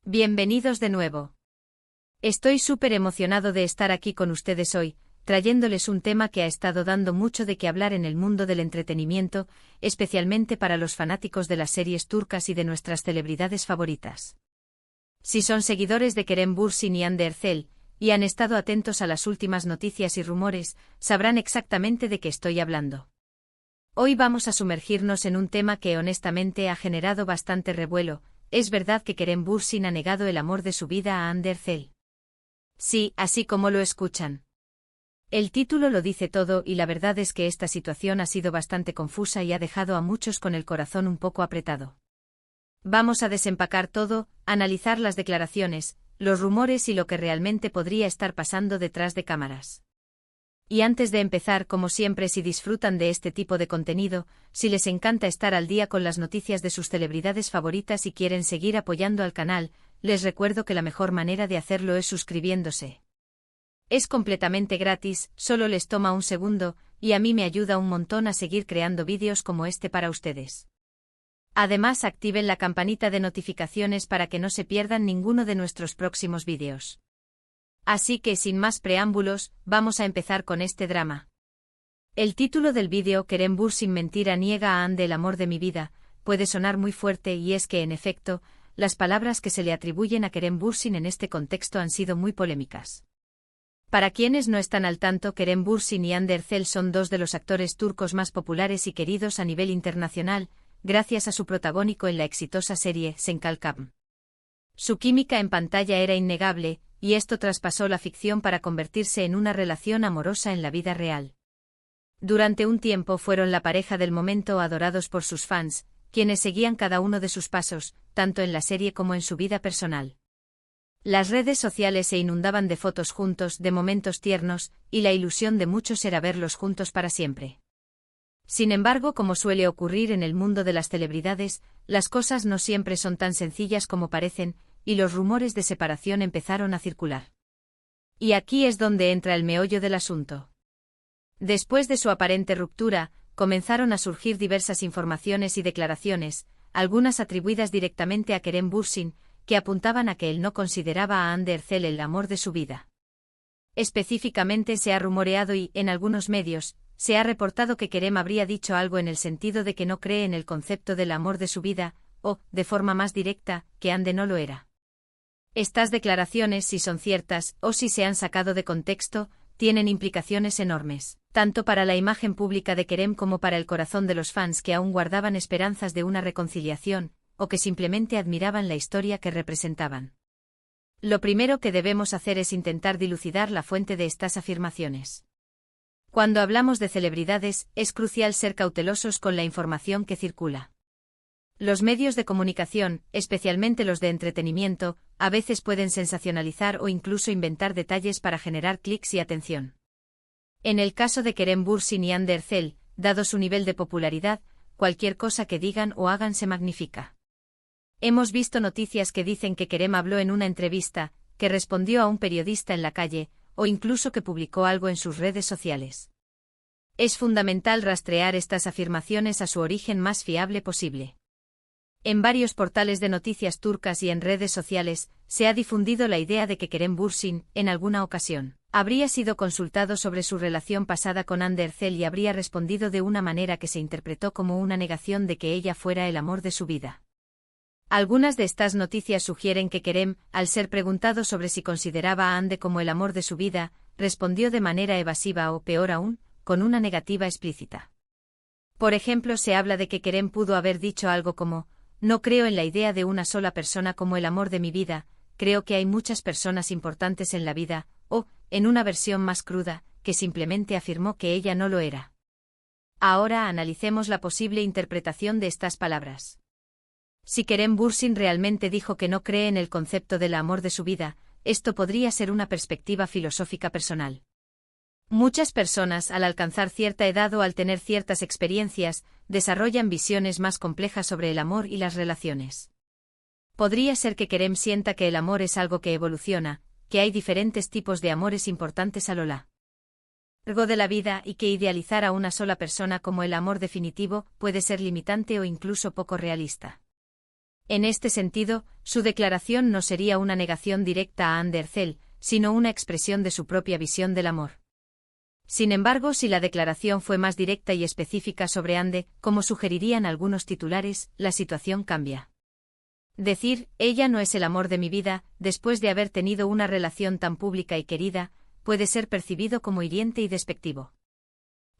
Bienvenidos de nuevo. Estoy súper emocionado de estar aquí con ustedes hoy, trayéndoles un tema que ha estado dando mucho de qué hablar en el mundo del entretenimiento, especialmente para los fanáticos de las series turcas y de nuestras celebridades favoritas. Si son seguidores de Kerem Bürsin y Hande Erçel, y han estado atentos a las últimas noticias y rumores, sabrán exactamente de qué estoy hablando. Hoy vamos a sumergirnos en un tema que honestamente ha generado bastante revuelo. ¿Es verdad que Kerem Bürsin ha negado el amor de su vida a Hande Erçel? Sí, así como lo escuchan. El título lo dice todo y la verdad es que esta situación ha sido bastante confusa y ha dejado a muchos con el corazón un poco apretado. Vamos a desempacar todo, analizar las declaraciones, los rumores y lo que realmente podría estar pasando detrás de cámaras. Y antes de empezar, como siempre, si disfrutan de este tipo de contenido, si les encanta estar al día con las noticias de sus celebridades favoritas y quieren seguir apoyando al canal, les recuerdo que la mejor manera de hacerlo es suscribiéndose. Es completamente gratis, solo les toma un segundo, y a mí me ayuda un montón a seguir creando vídeos como este para ustedes. Además, activen la campanita de notificaciones para que no se pierdan ninguno de nuestros próximos vídeos. Así que sin más preámbulos, vamos a empezar con este drama. El título del vídeo, Kerem Bürsin mentira niega a Hande el amor de mi vida, puede sonar muy fuerte y es que en efecto, las palabras que se le atribuyen a Kerem Bürsin en este contexto han sido muy polémicas. Para quienes no están al tanto, Kerem Bürsin y Hande Erçel son dos de los actores turcos más populares y queridos a nivel internacional, gracias a su protagónico en la exitosa serie Sen Kalkam. Su química en pantalla era innegable, y esto traspasó la ficción para convertirse en una relación amorosa en la vida real. Durante un tiempo fueron la pareja del momento, adorados por sus fans, quienes seguían cada uno de sus pasos, tanto en la serie como en su vida personal. Las redes sociales se inundaban de fotos juntos, de momentos tiernos, y la ilusión de muchos era verlos juntos para siempre. Sin embargo, como suele ocurrir en el mundo de las celebridades, las cosas no siempre son tan sencillas como parecen, y los rumores de separación empezaron a circular. Y aquí es donde entra el meollo del asunto. Después de su aparente ruptura, comenzaron a surgir diversas informaciones y declaraciones, algunas atribuidas directamente a Kerem Bürsin, que apuntaban a que él no consideraba a Hande Erçel el amor de su vida. Específicamente se ha rumoreado y, en algunos medios, se ha reportado que Kerem habría dicho algo en el sentido de que no cree en el concepto del amor de su vida, o, de forma más directa, que Hande no lo era. Estas declaraciones, si son ciertas, o si se han sacado de contexto, tienen implicaciones enormes, tanto para la imagen pública de Kerem como para el corazón de los fans que aún guardaban esperanzas de una reconciliación, o que simplemente admiraban la historia que representaban. Lo primero que debemos hacer es intentar dilucidar la fuente de estas afirmaciones. Cuando hablamos de celebridades, es crucial ser cautelosos con la información que circula. Los medios de comunicación, especialmente los de entretenimiento, a veces pueden sensacionalizar o incluso inventar detalles para generar clics y atención. En el caso de Kerem Bürsin y Hande Erçel, dado su nivel de popularidad, cualquier cosa que digan o hagan se magnifica. Hemos visto noticias que dicen que Kerem habló en una entrevista, que respondió a un periodista en la calle, o incluso que publicó algo en sus redes sociales. Es fundamental rastrear estas afirmaciones a su origen más fiable posible. En varios portales de noticias turcas y en redes sociales, se ha difundido la idea de que Kerem Bürsin, en alguna ocasión, habría sido consultado sobre su relación pasada con Hande Erçel y habría respondido de una manera que se interpretó como una negación de que ella fuera el amor de su vida. Algunas de estas noticias sugieren que Kerem, al ser preguntado sobre si consideraba a Hande como el amor de su vida, respondió de manera evasiva o, peor aún, con una negativa explícita. Por ejemplo, se habla de que Kerem pudo haber dicho algo como: no creo en la idea de una sola persona como el amor de mi vida, creo que hay muchas personas importantes en la vida, o, en una versión más cruda, que simplemente afirmó que ella no lo era. Ahora analicemos la posible interpretación de estas palabras. Si Kerem Bürsin realmente dijo que no cree en el concepto del amor de su vida, esto podría ser una perspectiva filosófica personal. Muchas personas, al alcanzar cierta edad o al tener ciertas experiencias, desarrollan visiones más complejas sobre el amor y las relaciones. Podría ser que Kerem sienta que el amor es algo que evoluciona, que hay diferentes tipos de amores importantes a lo largo de la vida y que idealizar a una sola persona como el amor definitivo puede ser limitante o incluso poco realista. En este sentido, su declaración no sería una negación directa a Ande Ercel, sino una expresión de su propia visión del amor. Sin embargo, si la declaración fue más directa y específica sobre Ande, como sugerirían algunos titulares, la situación cambia. Decir, ella no es el amor de mi vida, después de haber tenido una relación tan pública y querida, puede ser percibido como hiriente y despectivo.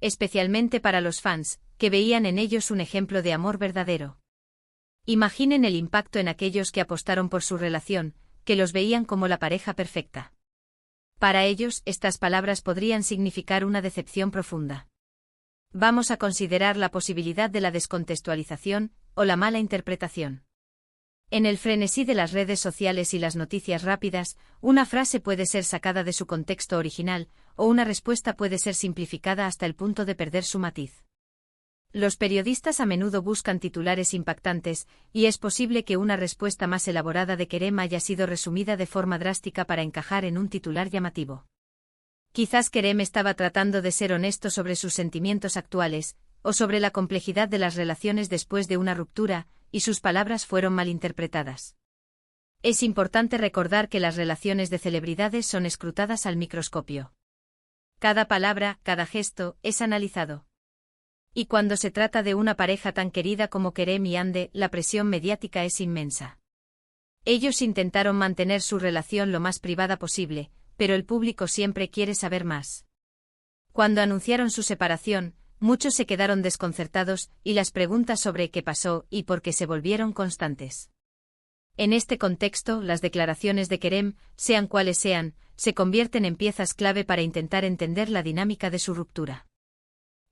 Especialmente para los fans, que veían en ellos un ejemplo de amor verdadero. Imaginen el impacto en aquellos que apostaron por su relación, que los veían como la pareja perfecta. Para ellos, estas palabras podrían significar una decepción profunda. Vamos a considerar la posibilidad de la descontextualización, o la mala interpretación. En el frenesí de las redes sociales y las noticias rápidas, una frase puede ser sacada de su contexto original, o una respuesta puede ser simplificada hasta el punto de perder su matiz. Los periodistas a menudo buscan titulares impactantes, y es posible que una respuesta más elaborada de Kerem haya sido resumida de forma drástica para encajar en un titular llamativo. Quizás Kerem estaba tratando de ser honesto sobre sus sentimientos actuales, o sobre la complejidad de las relaciones después de una ruptura, y sus palabras fueron malinterpretadas. Es importante recordar que las relaciones de celebridades son escrutadas al microscopio. Cada palabra, cada gesto, es analizado. Y cuando se trata de una pareja tan querida como Kerem y Ande, la presión mediática es inmensa. Ellos intentaron mantener su relación lo más privada posible, pero el público siempre quiere saber más. Cuando anunciaron su separación, muchos se quedaron desconcertados, y las preguntas sobre qué pasó y por qué se volvieron constantes. En este contexto, las declaraciones de Kerem, sean cuales sean, se convierten en piezas clave para intentar entender la dinámica de su ruptura.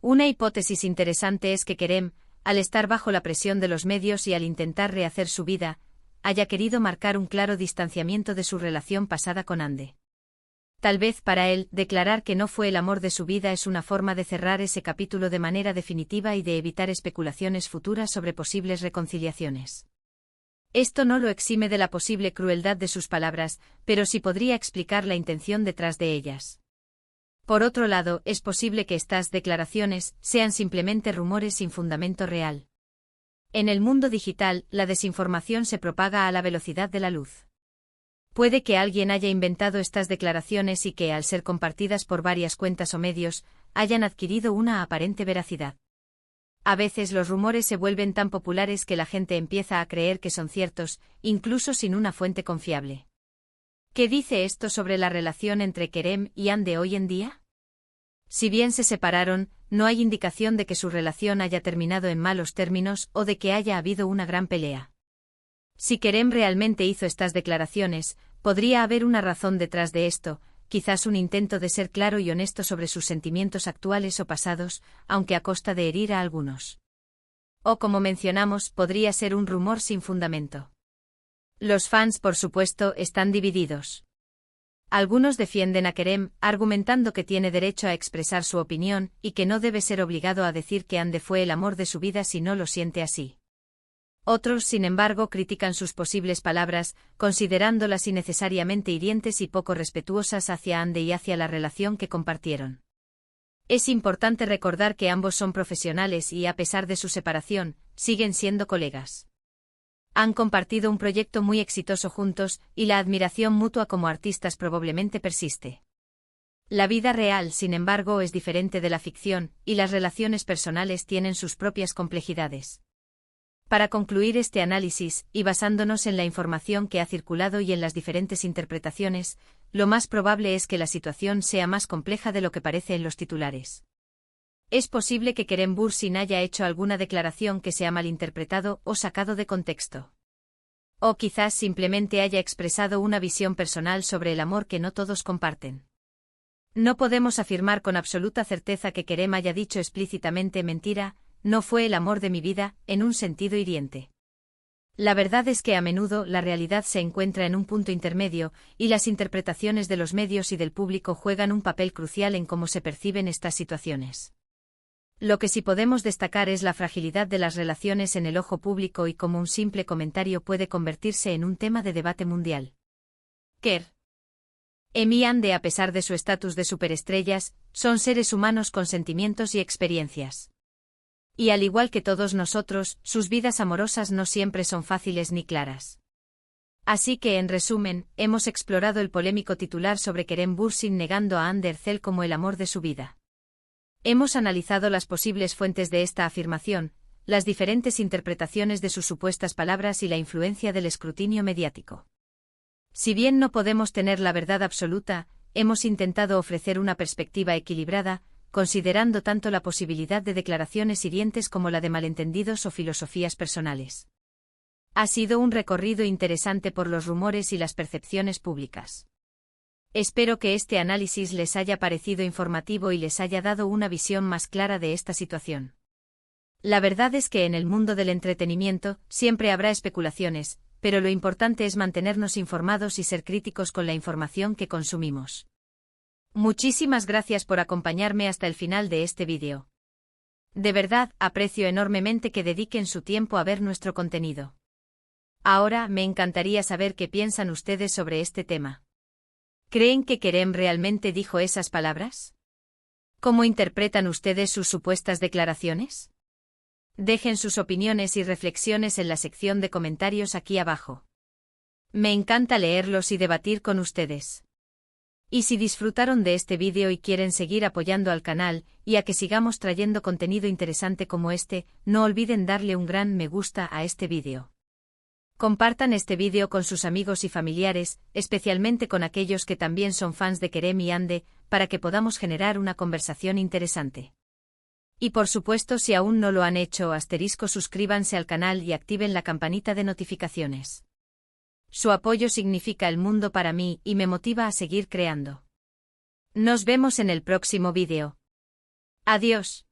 Una hipótesis interesante es que Kerem, al estar bajo la presión de los medios y al intentar rehacer su vida, haya querido marcar un claro distanciamiento de su relación pasada con Ande. Tal vez para él, declarar que no fue el amor de su vida es una forma de cerrar ese capítulo de manera definitiva y de evitar especulaciones futuras sobre posibles reconciliaciones. Esto no lo exime de la posible crueldad de sus palabras, pero sí podría explicar la intención detrás de ellas. Por otro lado, es posible que estas declaraciones sean simplemente rumores sin fundamento real. En el mundo digital, la desinformación se propaga a la velocidad de la luz. Puede que alguien haya inventado estas declaraciones y que, al ser compartidas por varias cuentas o medios, hayan adquirido una aparente veracidad. A veces los rumores se vuelven tan populares que la gente empieza a creer que son ciertos, incluso sin una fuente confiable. ¿Qué dice esto sobre la relación entre Kerem y Ande hoy en día? Si bien se separaron, no hay indicación de que su relación haya terminado en malos términos o de que haya habido una gran pelea. Si Kerem realmente hizo estas declaraciones, podría haber una razón detrás de esto, quizás un intento de ser claro y honesto sobre sus sentimientos actuales o pasados, aunque a costa de herir a algunos. O como mencionamos, podría ser un rumor sin fundamento. Los fans, por supuesto, están divididos. Algunos defienden a Kerem, argumentando que tiene derecho a expresar su opinión y que no debe ser obligado a decir que Ande fue el amor de su vida si no lo siente así. Otros, sin embargo, critican sus posibles palabras, considerándolas innecesariamente hirientes y poco respetuosas hacia Ande y hacia la relación que compartieron. Es importante recordar que ambos son profesionales y, a pesar de su separación, siguen siendo colegas. Han compartido un proyecto muy exitoso juntos, y la admiración mutua como artistas probablemente persiste. La vida real, sin embargo, es diferente de la ficción, y las relaciones personales tienen sus propias complejidades. Para concluir este análisis, y basándonos en la información que ha circulado y en las diferentes interpretaciones, lo más probable es que la situación sea más compleja de lo que parece en los titulares. Es posible que Kerem Bürsin haya hecho alguna declaración que se ha malinterpretado o sacado de contexto. O quizás simplemente haya expresado una visión personal sobre el amor que no todos comparten. No podemos afirmar con absoluta certeza que Kerem haya dicho explícitamente mentira, no fue el amor de mi vida, en un sentido hiriente. La verdad es que a menudo la realidad se encuentra en un punto intermedio, y las interpretaciones de los medios y del público juegan un papel crucial en cómo se perciben estas situaciones. Lo que sí podemos destacar es la fragilidad de las relaciones en el ojo público y cómo un simple comentario puede convertirse en un tema de debate mundial. Kerem y Ande, a pesar de su estatus de superestrellas, son seres humanos con sentimientos y experiencias. Y al igual que todos nosotros, sus vidas amorosas no siempre son fáciles ni claras. Así que, en resumen, hemos explorado el polémico titular sobre Kerem Bürsin negando a Hande Erçel como el amor de su vida. Hemos analizado las posibles fuentes de esta afirmación, las diferentes interpretaciones de sus supuestas palabras y la influencia del escrutinio mediático. Si bien no podemos tener la verdad absoluta, hemos intentado ofrecer una perspectiva equilibrada, considerando tanto la posibilidad de declaraciones hirientes como la de malentendidos o filosofías personales. Ha sido un recorrido interesante por los rumores y las percepciones públicas. Espero que este análisis les haya parecido informativo y les haya dado una visión más clara de esta situación. La verdad es que en el mundo del entretenimiento siempre habrá especulaciones, pero lo importante es mantenernos informados y ser críticos con la información que consumimos. Muchísimas gracias por acompañarme hasta el final de este vídeo. De verdad, aprecio enormemente que dediquen su tiempo a ver nuestro contenido. Ahora, me encantaría saber qué piensan ustedes sobre este tema. ¿Creen que Kerem realmente dijo esas palabras? ¿Cómo interpretan ustedes sus supuestas declaraciones? Dejen sus opiniones y reflexiones en la sección de comentarios aquí abajo. Me encanta leerlos y debatir con ustedes. Y si disfrutaron de este vídeo y quieren seguir apoyando al canal, y a que sigamos trayendo contenido interesante como este, no olviden darle un gran me gusta a este vídeo. Compartan este vídeo con sus amigos y familiares, especialmente con aquellos que también son fans de Kerem y Hande, para que podamos generar una conversación interesante. Y por supuesto, si aún no lo han hecho, suscríbanse al canal y activen la campanita de notificaciones. Su apoyo significa el mundo para mí y me motiva a seguir creando. Nos vemos en el próximo vídeo. Adiós.